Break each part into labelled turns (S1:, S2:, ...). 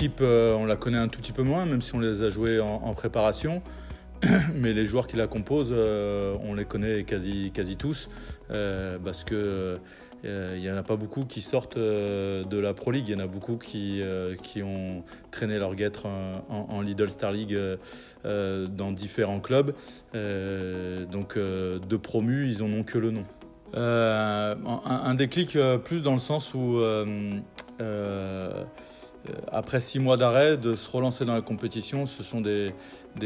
S1: L'équipe, on la connaît un tout petit peu moins, même si on les a joués en préparation. Mais les joueurs qui la composent, on les connaît quasi tous, parce que il n'y en a pas beaucoup qui sortent de la Pro League. Il y en a beaucoup qui ont traîné leur guêtre en Lidl Star League dans différents clubs. Donc de promus, ils n'en ont que le nom. Un déclic plus dans le sens où après 6 mois d'arrêt, de se relancer dans la compétition, ce sont des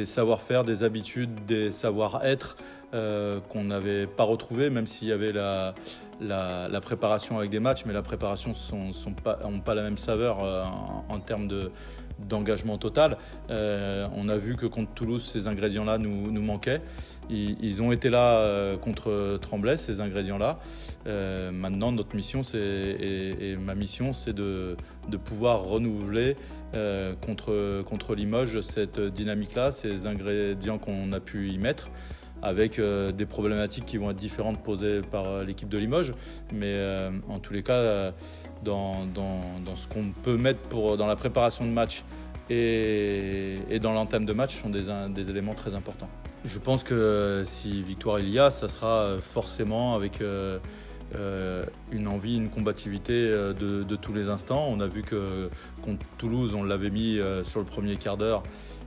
S1: savoir-faire, des habitudes, des savoir-être qu'on n'avait pas retrouvés, même s'il y avait la préparation avec des matchs, mais la préparation n'ont pas la même saveur en termes d'engagement total. On a vu que contre Toulouse, ces ingrédients-là nous manquaient. Ils ont été là contre Tremblay, ces ingrédients-là. Maintenant, notre mission, et ma mission, c'est de pouvoir renouveler contre Limoges cette dynamique-là, ces ingrédients qu'on a pu y mettre, avec des problématiques qui vont être différentes posées par l'équipe de Limoges. Mais en tous les cas, dans ce qu'on peut mettre dans la préparation de match et dans l'entame de match sont des éléments très importants. Je pense que si victoire il y a, ça sera forcément avec une envie, une combativité de tous les instants. On a vu que contre Toulouse, on l'avait mis sur le premier quart d'heure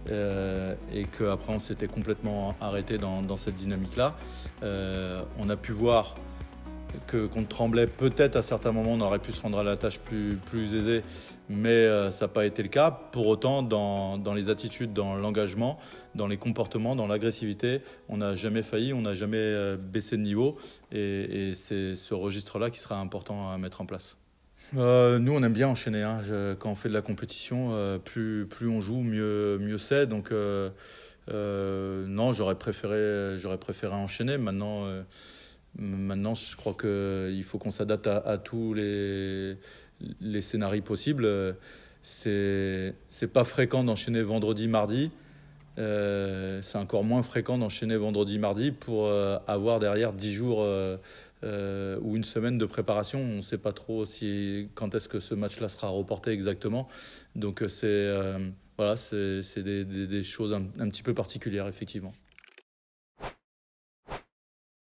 S1: et qu'après on s'était complètement arrêté dans cette dynamique-là. On a pu voir que contre Tremblay, peut-être à certains moments, on aurait pu se rendre à la tâche plus aisée, mais ça n'a pas été le cas. Pour autant, dans les attitudes, dans l'engagement, dans les comportements, dans l'agressivité, on n'a jamais failli, on n'a jamais baissé de niveau, et c'est ce registre-là qui sera important à mettre en place. Nous, on aime bien enchaîner. Quand on fait de la compétition, plus on joue, mieux c'est. Donc, non, j'aurais préféré enchaîner. Maintenant, je crois qu'il faut qu'on s'adapte à tous les scénarios possibles. C'est pas fréquent d'enchaîner vendredi, mardi. C'est encore moins fréquent d'enchaîner vendredi, mardi pour avoir derrière 10 jours ou une semaine de préparation. On ne sait pas trop quand est-ce que ce match-là sera reporté exactement. Donc c'est des choses un petit peu particulières, effectivement.